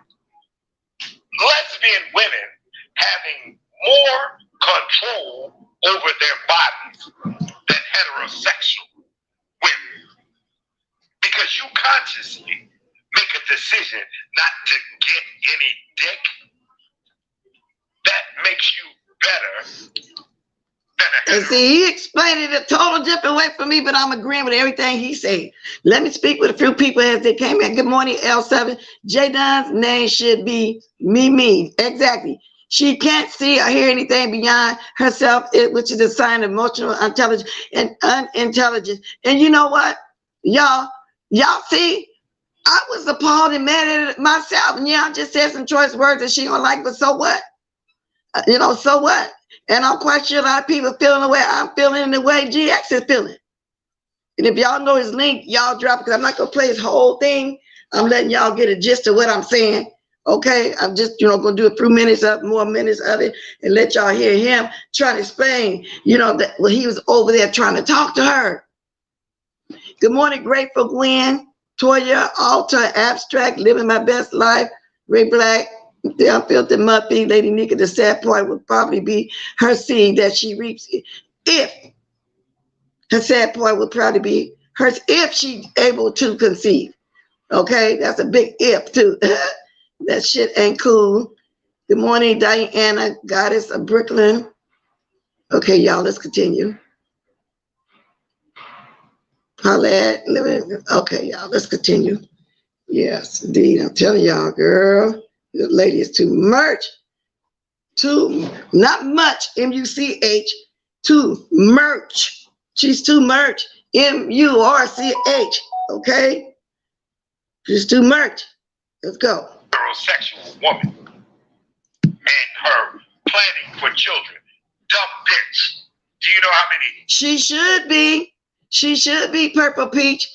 lesbian women having more control over their bodies than heterosexual women. Because you consciously make a decision not to get any dick, that makes you better than a hetero. And see, he explained it a total different way for me, but I'm agreeing with everything he said. Let me speak with a few people as they came in. Good morning, L7. Jayden's name should be Mimi. Exactly. She can't see or hear anything beyond herself, which is a sign of emotional intelligence and unintelligence. And you know what? Y'all see, I was appalled and mad at it myself. And yeah, I just said some choice words that she don't like, but so what? You know, so what? And I'm quite sure a lot of people feeling the way I'm feeling, the way GX is feeling. And if y'all know his link, y'all drop it, because I'm not going to play his whole thing. I'm letting y'all get a gist of what I'm saying. Okay? I'm just, going to do a few minutes more minutes of it and let y'all hear him trying to explain, that well, he was over there trying to talk to her. Good morning, Grateful Gwen, Toya, Alta, Abstract, Living My Best Life, Ray Black, the Unfiltered Muffy, Lady Nika. The sad part would probably be her seed that she reaps. If her sad part would probably be hers, if she's able to conceive. Okay, that's a big if too. That shit ain't cool. Good morning, Diana, Goddess of Brooklyn. Okay, y'all, let's continue. Paulette, okay, y'all, let's continue. Yes, indeed, I'm telling y'all, girl. The lady is too much. Not much, M-U-C-H, too merch. She's too merch, M-U-R-C-H, okay? She's too merch. Let's go. Heterosexual woman and her planning for children. Dumb bitch. Do you know how many? She should be. She should be Purple Peach.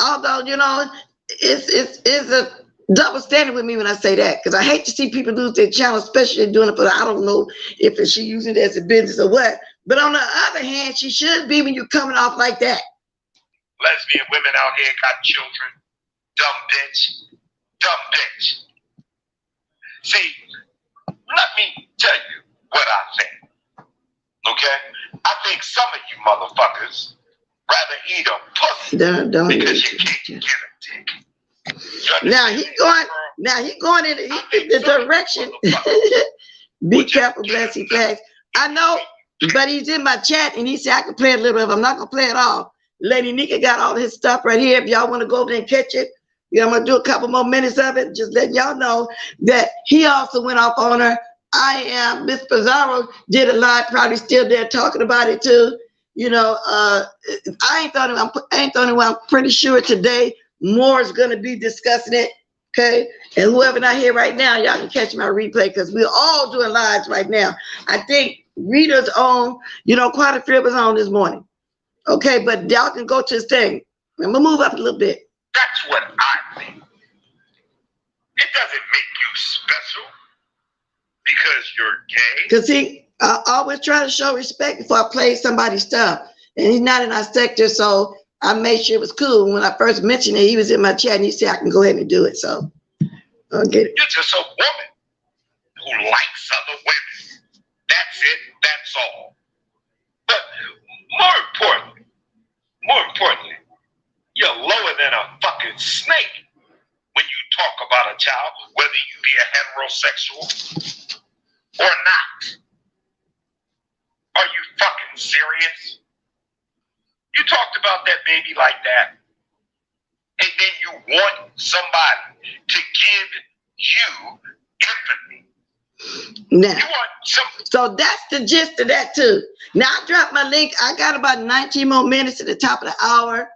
Although, it's a double standard with me when I say that, because I hate to see people lose their channel, especially doing it, but I don't know if she using it as a business or what. But on the other hand, she should be when you're coming off like that. Lesbian women out here got children. Dumb bitch. Dumb bitch. See, let me tell you what I think. Okay? I think some of you motherfuckers rather eat a pussy because you can't get a dick. Now he going in the direction. Be careful, Blessy Flags. I know, but he's in my chat and he said I can play a little bit of it. I'm not gonna play it all. Lady Nika got all his stuff right here. If y'all want to go over there and catch it, I'm gonna do a couple more minutes of it, just letting y'all know that he also went off on her. Miss Pizarro did a lot, probably still there talking about it too. You know, I ain't the only one. I'm pretty sure today more is gonna be discussing it. Okay, and whoever not here right now, y'all can catch my replay because we're all doing lives right now. I think Rita's on, quite a few of us on this morning. Okay, but y'all can go to his thing. I'm gonna move up a little bit. That's what I think. It doesn't make you special because you're gay. Because I always try to show respect before I play somebody's stuff. And he's not in our sector, so I made sure it was cool. When I first mentioned it, he was in my chat and he said I can go ahead and do it. So I'll get it. You're just a woman who likes other women. That's it. That's all. But more importantly, you're lower than a fucking snake when you talk about a child, whether you be a heterosexual or not. Are you fucking serious? You talked about that baby like that, and then you want somebody to give you empathy. Now, You want some. so that's the gist of that too. Now I dropped my link. I got about 19 more minutes at the top of the hour.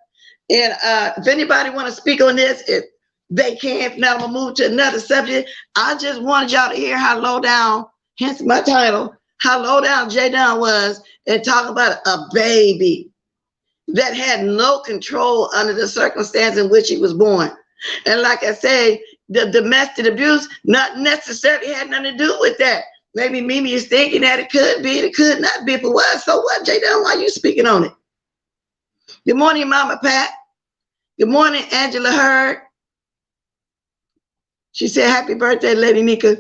And if anybody want to speak on this, if they can, if not, I'm gonna move to another subject. I just wanted y'all to hear how low down, hence my title, how low down Jayden was and talking about a baby that had no control under the circumstance in which he was born. And like I say, the domestic abuse not necessarily had nothing to do with that. Maybe Mimi is thinking that it could be, it could not be. If it was, so what, Jayden? Why are you speaking on it? Good morning, Mama Pat. Good morning, Angela Hurd. She said, happy birthday, Lady Nika.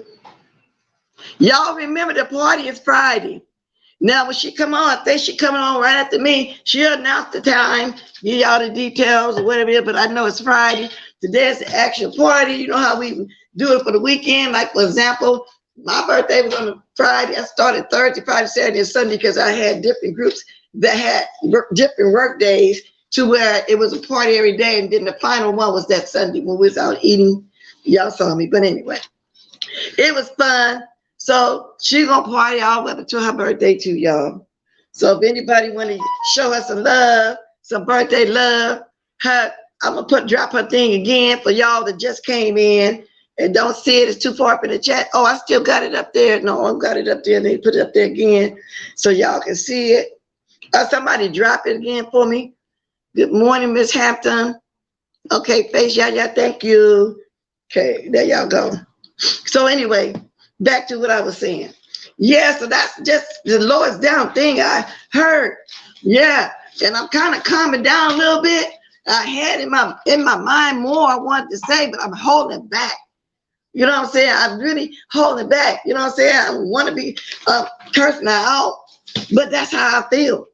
Y'all remember the party is Friday. Now, when she come on, I think she coming on right after me. She'll announce the time, give y'all the details or whatever it is, but I know it's Friday. Today's the actual party. You know how we do it for the weekend. Like, for example, my birthday was on a Friday. I started Thursday, Friday, Saturday, and Sunday because I had different groups that had different work days to where it was a party every day. And then the final one was that Sunday when we was out eating. Y'all saw me. But anyway, it was fun. So she gonna party all the way up to her birthday too, y'all. So if anybody want to show her some love, some birthday love, I'm gonna drop her thing again for y'all that just came in and don't see it. It's too far up in the chat. Oh, I still got it up there. No, I've got it up there. They put it up there again so y'all can see it. Somebody drop it again for me. Good morning, Miss Hampton. Okay, Face, yeah, thank you. Okay, there y'all go. So anyway, back to what I was saying. Yeah, so that's just the lowest down thing I heard. Yeah, and I'm kind of calming down a little bit. I had in my mind more I wanted to say, but I'm holding it back. You know what I'm saying? I'm really holding it back. You know what I'm saying? I want to be cursing her out, but that's how I feel.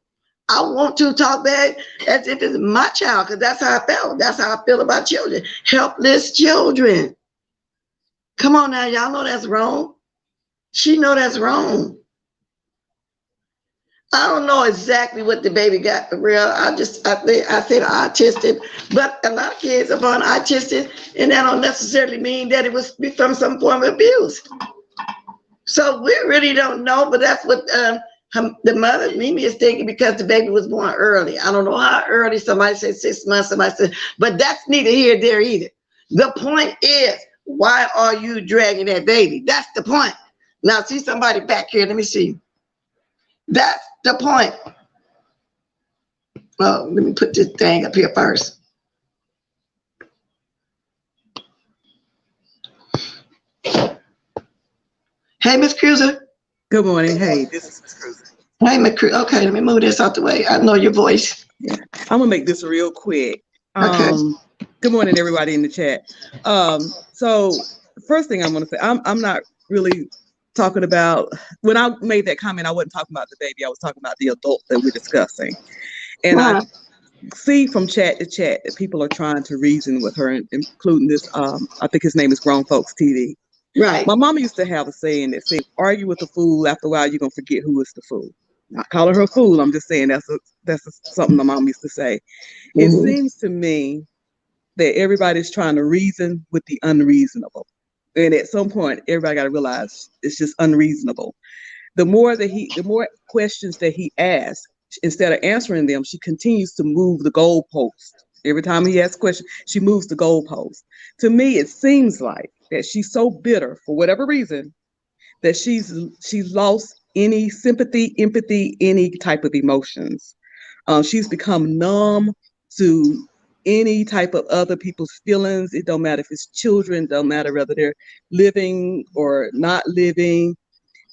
I want to talk bad as if it's my child, because that's how I felt. That's how I feel about children, helpless children. Come on now, y'all know that's wrong. She know that's wrong. I don't know exactly what the baby got for real. I said autistic, but a lot of kids are born autistic, and that don't necessarily mean that it was from some form of abuse. So we really don't know, but that's what the mother, Mimi, is thinking because the baby was born early. I don't know how early. Somebody said 6 months, somebody said, but that's neither here nor there either. The point is, why are you dragging that baby? That's the point. Now, see somebody back here. Let me see. That's the point. Oh, let me put this thing up here first. Hey, Miss Cruiser. Good morning. Hey, this is Miss Cruiser. Hey, Miss Cruiser. Okay, let me move this out the way. I know your voice. Yeah. I'm gonna make this real quick. Okay. Good morning, everybody in the chat. So first thing I'm gonna say, I'm not really talking about, when I made that comment, I wasn't talking about the baby. I was talking about the adult that we're discussing. And I see from chat to chat that people are trying to reason with her, including this, I think his name is Grown Folks TV. Right. My mama used to have a saying that said, argue with a fool, after a while you're gonna forget who is the fool. Not calling her a fool, I'm just saying that's something my mom used to say. It seems to me that everybody's trying to reason with the unreasonable. And at some point, everybody got to realize it's just unreasonable. The more questions that he asks, instead of answering them, she continues to move the goalpost. Every time he asks a question, she moves the goalpost. To me, it seems like that she's so bitter for whatever reason that she's lost any sympathy, empathy, any type of emotions. She's become numb to any type of other people's feelings. It don't matter if it's children, don't matter whether they're living or not living.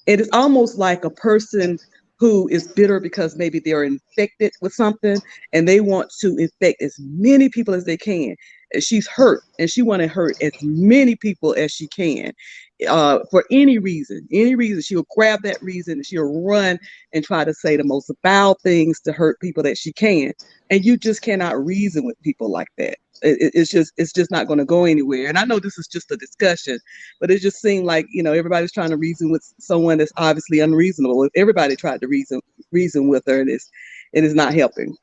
It is almost like a person who is bitter because maybe they're infected with something and they want to infect as many people as they can. She's hurt and she want to hurt as many people as she can. For any reason, she'll grab that reason and she'll run and try to say the most vile things to hurt people that she can. And you just cannot reason with people like that. It's just not going to go anywhere. And I know this is just a discussion, but it just seemed like, everybody's trying to reason with someone that's obviously unreasonable. If everybody tried to reason with her, it is not helping.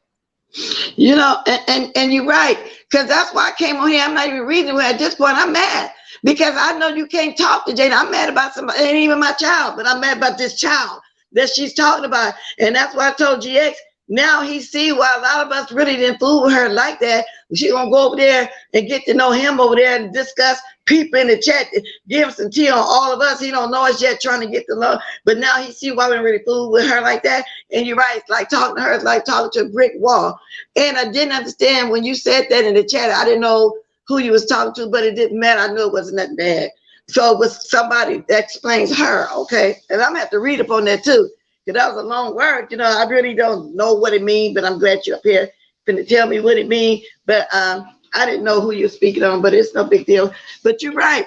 And you're right, because that's why I came on here. I'm not even reasoning with her. At this point, I'm mad because I know you can't talk to Jayden. I'm mad about somebody, ain't even my child, but I'm mad about this child that she's talking about. And that's why I told GX, now he see why a lot of us really didn't fool with her like that. She gonna go over there and get to know him over there and discuss people in the chat, give him some tea on all of us. He don't know us yet, trying to get to love. But now he see why we didn't really fool with her like that. And you're right, it's like talking to her, it's like talking to a brick wall. And I didn't understand when you said that in the chat. I didn't know who you was talking to, but it didn't matter. I knew it wasn't that bad. So it was somebody that explains her, okay? And I'm gonna have to read up on that too. Because that was a long word, I really don't know what it means, but I'm glad you're up here to tell me what it means. But I didn't know who you're speaking on, but it's no big deal. But you're right.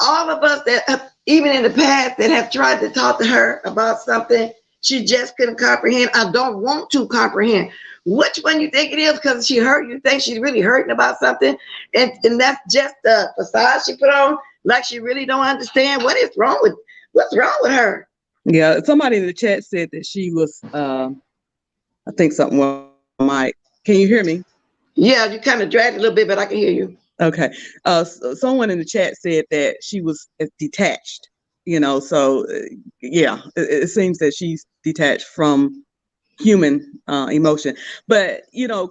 All of us that, even in the past, that have tried to talk to her about something, she just couldn't comprehend. I don't want to comprehend. Which one you think it is? Because she hurt, you think she's really hurting about something, and that's just the facade she put on, like she really don't understand what's wrong with her. Yeah, somebody in the chat said that she was, I think something wrong with my mic. Can you hear me? Yeah, you kind of dragged a little bit, but I can hear you. Okay. Someone in the chat said that she was detached, so yeah, it seems that she's detached from human emotion. But,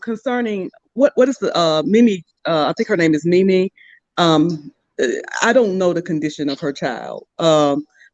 concerning what is the Mimi, I think her name is Mimi. I don't know the condition of her child.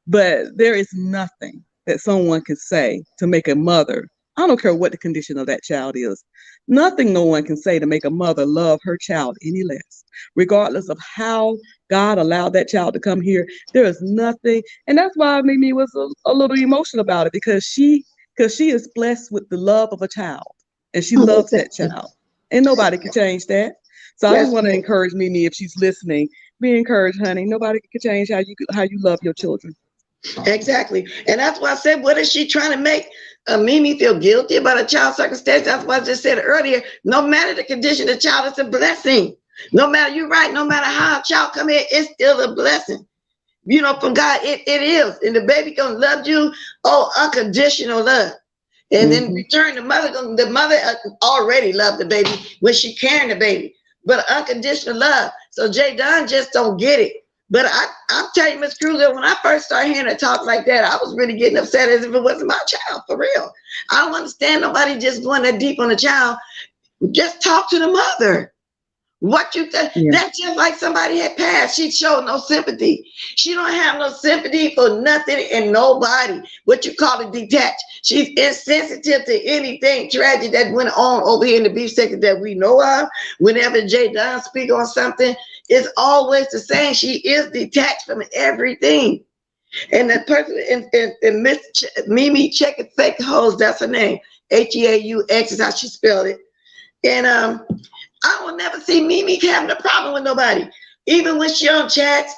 But there is nothing that someone can say to make a mother, I don't care what the condition of that child is, nothing no one can say to make a mother love her child any less, regardless of how God allowed that child to come here. There is nothing. And that's why Mimi was a little emotional about it, because she is blessed with the love of a child and she loves that child. And nobody can change that. So I just want to encourage Mimi, if she's listening, be encouraged, honey. Nobody can change how you love your children. Exactly. And that's why I said, what is she trying to make Mimi feel guilty about a child's circumstance? That's why I just said earlier, no matter the condition of the child, it's a blessing. No matter, you're right, no matter how a child come in, it's still a blessing. From God, it is. And the baby gonna love you, unconditional love. And then return, the mother already loved the baby when she carrying the baby, but unconditional love. So Jayden just don't get it. But I'm telling you, Miss Cruiser, when I first started hearing her talk like that, I was really getting upset as if it wasn't my child, for real. I don't understand nobody just going that deep on the child. Just talk to the mother. What you think? Yeah. That's just like somebody had passed. She showed no sympathy. She don't have no sympathy for nothing and nobody. What you call it, detached. She's insensitive to anything tragic that went on over here in the beef sector that we know of. Whenever Jayden speak on something, it's always the same. She is detached from everything. And the person in Miss Mimi Check It Fake Hoes, that's her name. Heaux is how she spelled it. And I will never see Mimi having a problem with nobody. Even when she on chats,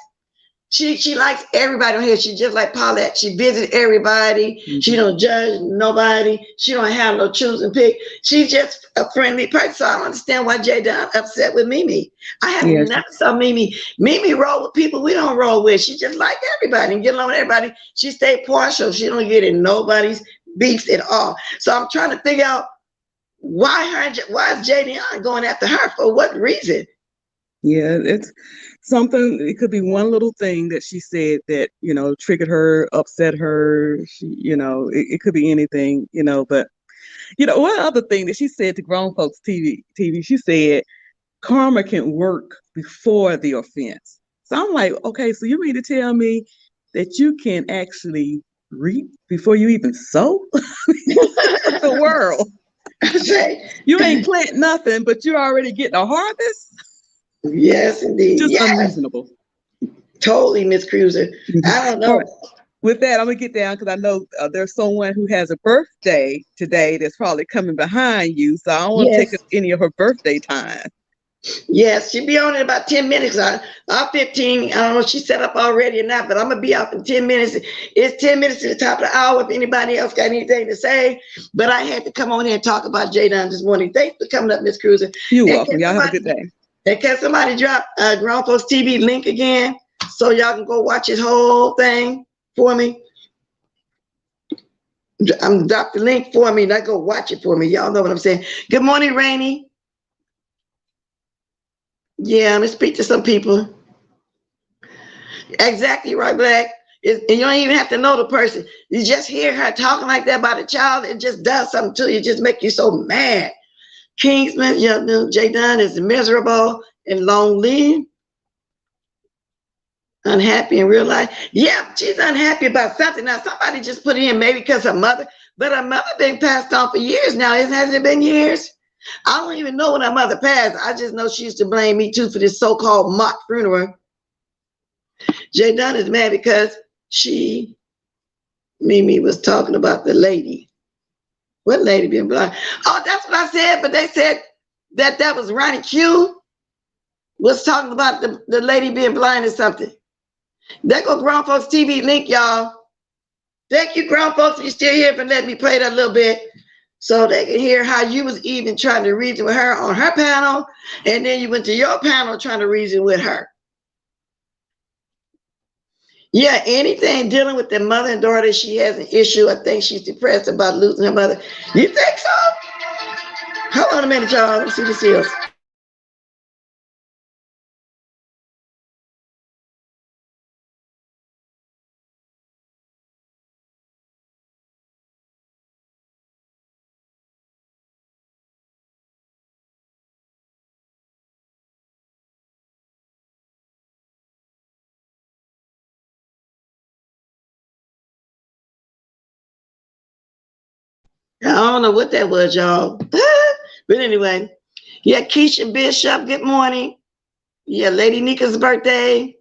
she likes everybody on here. She just like Paulette. She visits everybody. She don't judge nobody. She don't have no choose and pick. She's just a friendly person. So I don't understand why Jayden upset with Mimi. I have never saw Mimi. Mimi roll with people we don't roll with. She just like everybody and get along with everybody. She stay partial. She don't get in nobody's beefs at all. So I'm trying to figure out why is Jayden going after her? For what reason? Yeah, it's something. It could be one little thing that she said that, you know, triggered her, upset her. She, you know, it could be anything, you know. But, you know, one other thing that she said to Grown Folks TV, she said, karma can work before the offense. So I'm like, okay, so you mean to tell me that you can actually reap before you even sow? The world. You ain't plant nothing, but you're already getting a harvest? Yes, indeed. Just yes. Unreasonable. Totally, Miss Cruiser. I don't know. Right. With that, I'm gonna get down because I know there's someone who has a birthday today that's probably coming behind you. So I don't want to take up any of her birthday time. Yes, she'll be on in about 10 minutes. I'm 15. I don't know if she's set up already or not, but I'm going to be out in 10 minutes. It's 10 minutes to the top of the hour if anybody else got anything to say. But I had to come on here and talk about Jayden this morning. Thanks for coming up, Miss Cruiser. You're welcome. Y'all have a good day. And can somebody drop Grown Folks TV link again so y'all can go watch his whole thing for me? Drop the link for me, not go watch it for me. Y'all know what I'm saying. Good morning, Rainey. Yeah, I'm gonna speak to some people. Exactly right, Black. And you don't even have to know the person. You just hear her talking like that about a child, it just does something to you, just make you so mad. Kingsman, you know, Jayden is miserable and lonely, unhappy in real life. Yeah, she's unhappy about something. Now, somebody just put it in maybe because her mother, but her mother been passed on for years now. Hasn't it been years? I don't even know when her mother passed. I just know she used to blame me too for this so-called mock funeral. Jayden is mad because Mimi was talking about the lady. What lady being blind? Oh, that's what I said, but they said that was Ronnie Q was talking about the lady being blind or something. There go Grown Folks TV link, y'all. Thank you, Grown Folks, if you're still here, for letting me play that a little bit so they can hear how you was even trying to reason with her on her panel, and then you went to your panel trying to reason with her. Yeah, anything dealing with the mother and daughter, she has an issue. I think she's depressed about losing her mother. You think so? Hold on a minute, y'all. Let's see this is. I don't know what that was, y'all. But anyway, yeah, Keisha Bishop, good morning. Yeah, Lady Nika's birthday.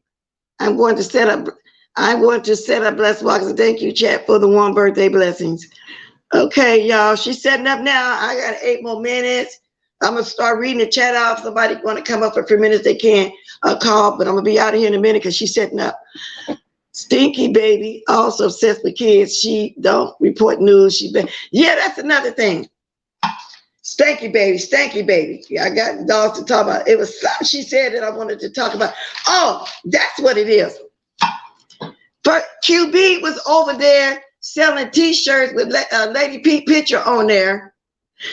I'm going to set up Blessed Walkers and thank you, chat, for the warm birthday blessings. Okay, y'all, she's setting up now. I got 8 more minutes. I'm gonna start reading the chat off. Somebody want to come up for a few minutes, they can't call, but I'm gonna be out of here in a minute because she's setting up. Stinky baby, also obsessed with kids. She don't report news. Yeah, that's another thing. Stanky baby. Yeah, I got dogs to talk about. It was something she said that I wanted to talk about. Oh, that's what it is. But QB was over there selling T-shirts with Lady P picture on there,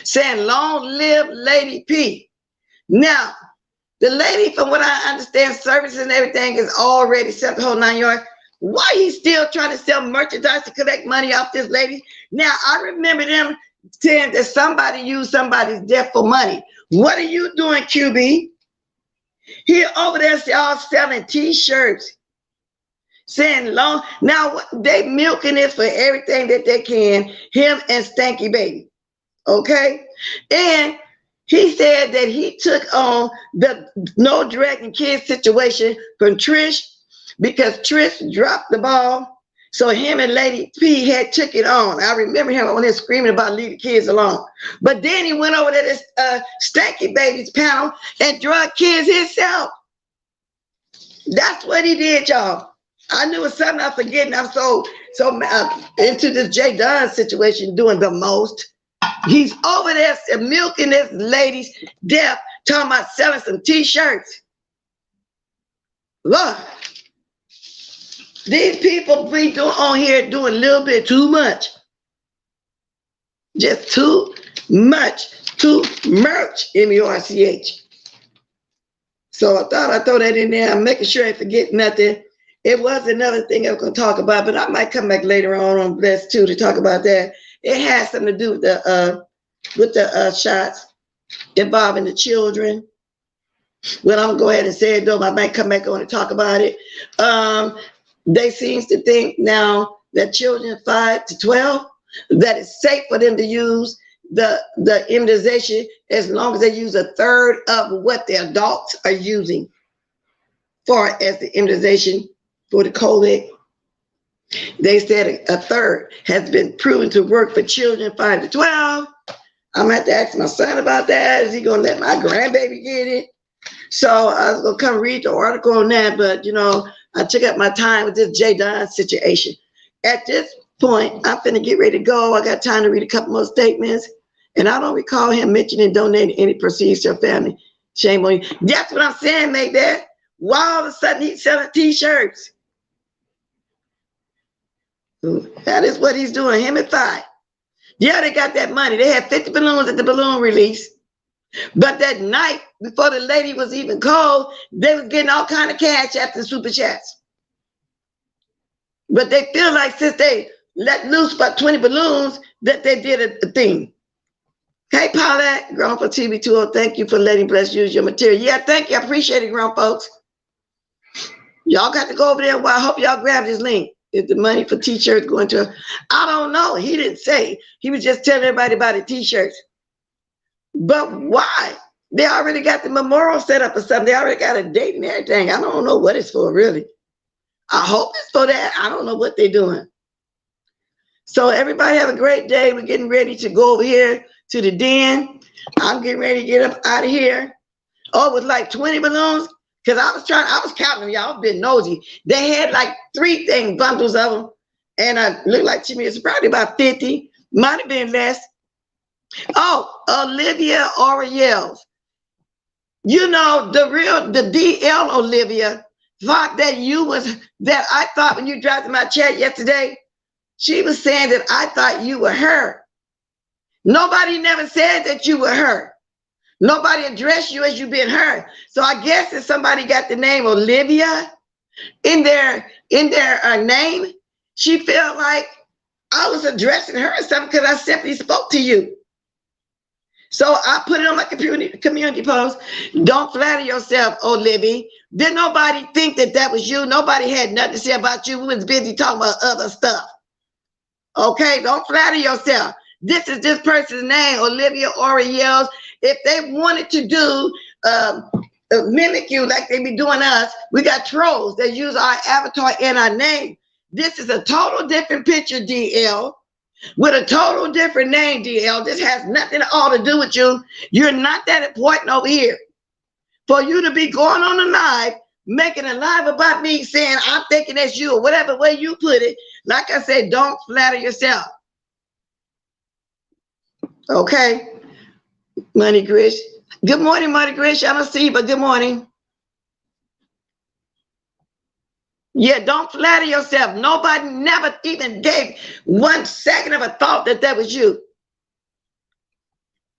saying "Long live Lady P." Now, the lady, from what I understand, services and everything is already set the whole 9 yards. Why he's still trying to sell merchandise to collect money off this lady? Now, I remember them saying that somebody used somebody's death for money. What are you doing, QB? He over there all selling T-shirts, saying long. Now, they milking this for everything that they can, him and Stanky Baby, okay? And he said that he took on the no dragging kids situation from Trish, because Trish dropped the ball. So him and Lady P had took it on. I remember him on there screaming about leave the kids alone. But then he went over to this Stanky Baby's panel and drug kids himself. That's what he did, y'all. I knew it was something I'm forgetting. I'm so into this Jayden situation, doing the most. He's over there milking this lady's death, talking about selling some T-shirts. Look. These people be doing on here doing a little bit too much. Just too much to merch, M-U-R-C-H. So I thought I'd throw that in there. I'm making sure I forget nothing. It was another thing I was going to talk about, but I might come back later on Bless too to talk about that. It has something to do with the shots involving the children. Well, I'm going to go ahead and say it though. I might come back on and talk about it. They seems to think now that children 5 to 12, that it's safe for them to use the immunization as long as they use a third of what the adults are using for as the immunization for the COVID. They said a third has been proven to work for children 5 to 12. I'm going to have to ask my son about that. Is he going to let my grandbaby get it? So I was going to come read the article on that, but you know, I took up my time with this Jayden situation. At this point, I'm finna get ready to go. I got time to read a couple more statements, and I don't recall him mentioning donating any proceeds to your family. Shame on you. That's what I'm saying, make that. Why all of a sudden he's selling t-shirts? That is what he's doing, him and 5. Yeah, they got that money. They had 50 balloons at the balloon release. But that night, before the lady was even called, they was getting all kind of cash after the super chats. But they feel like since they let loose about 20 balloons, that they did a thing. Hey, Paulette, grown for TV2, thank you for letting Bless use your material. Yeah, thank you. I appreciate it, grown folks. Y'all got to go over there. Well, I hope y'all grab this link. Is the money for t-shirts going to? I don't know. He didn't say. He was just telling everybody about the t-shirts. But why? They already got the memorial set up or something. They already got a date and everything. I don't know what it's for, really. I hope it's for that. I don't know what they're doing. So everybody have a great day. We're getting ready to go over here to the DUNN. I'm getting ready to get up out of here. Oh, it was like 20 balloons? Because I was counting them, y'all. I was being nosy. They had like 3 bundles of them. And I looked like to me, it's probably about 50. Might have been less. Oh, Olivia Oriels. You know, the DL Olivia thought that I thought when you dropped in my chat yesterday, she was saying that I thought you were her. Nobody never said that you were her. Nobody addressed you as you being her. So I guess if somebody got the name Olivia in their name, she felt like I was addressing her or something because I simply spoke to you. So I put it on my community post. Don't flatter yourself, Olivia. Did nobody think that was you? Nobody had nothing to say about you. We was busy talking about other stuff. Okay, don't flatter yourself. This is this person's name, Olivia Oriels. If they wanted to do mimic you like they be doing us, we got trolls that use our avatar and our name. This is a total different picture, DL. With a total different name, DL. This has nothing at all to do with you. You're not that important over here. For you to be going on a live, making a live about me, saying I'm thinking that's you, or whatever way you put it, like I said, don't flatter yourself. Okay? Money Grish. Good morning, Money Grish. I don't see you, but good morning. Yeah, don't flatter yourself. Nobody never even gave 1 second of a thought that was you.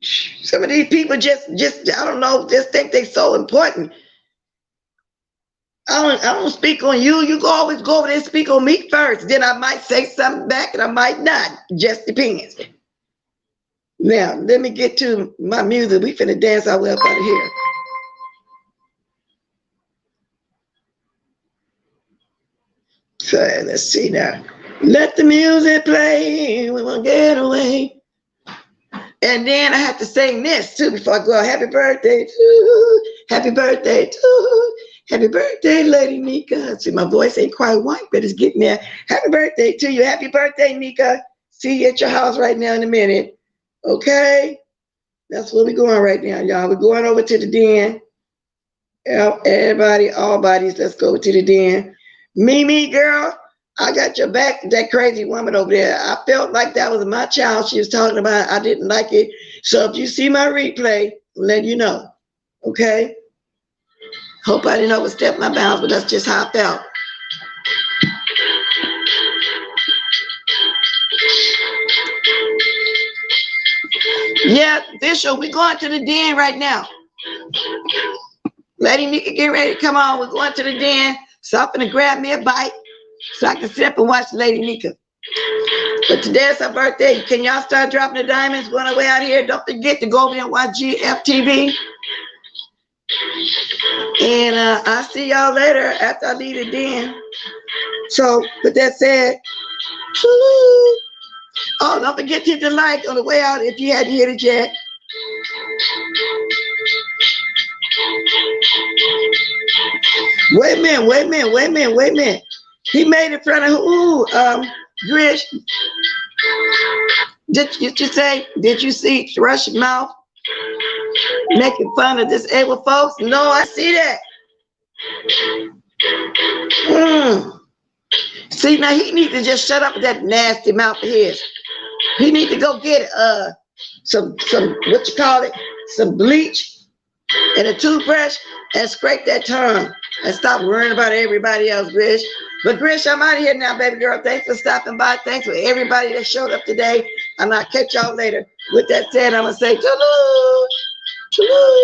Some of these people just I don't know, just think they're so important. I don't speak on you. You always go over there and speak on me first. Then I might say something back and I might not. Just depends. Now, let me get to my music. We finna dance our way up out of here. So let's see now. Let the music play. We won't get away. And then I have to sing this too before I go out. Happy birthday to you. Happy birthday to you. Happy birthday, Lady Nika. See, my voice ain't quite white, but it's getting there. Happy birthday to you. Happy birthday, Nika. See you at your house right now in a minute. Okay? That's where we're going right now, y'all. We're going over to the DUNN. Everybody, all bodies, let's go to the DUNN. Mimi, girl, I got your back, that crazy woman over there. I felt like that was my child she was talking about. I didn't like it. So if you see my replay, I'll let you know. Okay? Hope I didn't overstep my bounds, but that's just how I felt. Yeah, Bishop, we're going to the den right now. Lady Nika, get ready to come on. We're going to the den. So I'm gonna grab me a bite so I can sit up and watch Lady Nika. But today's her birthday. Can y'all start dropping the diamonds going away out here? Don't forget to go over there and watch GFTV. And I'll see y'all later after I leave the den. So with that said, woo. Oh, don't forget to hit the like on the way out if you hadn't hit it yet. Wait a minute. He made it in front of who? Grish. Did you see Thrush Mouth making fun of disabled folks? No, I see that. See, now he needs to just shut up with that nasty mouth of his. He needs to go get some what you call it, some bleach and a toothbrush and scrape that tongue and stop worrying about everybody else, Grish. But Grish, I'm out of here now, baby girl. Thanks for stopping by. Thanks for everybody that showed up today. And I'll catch y'all later. With that said, I'm gonna say toodaloo. Toodaloo.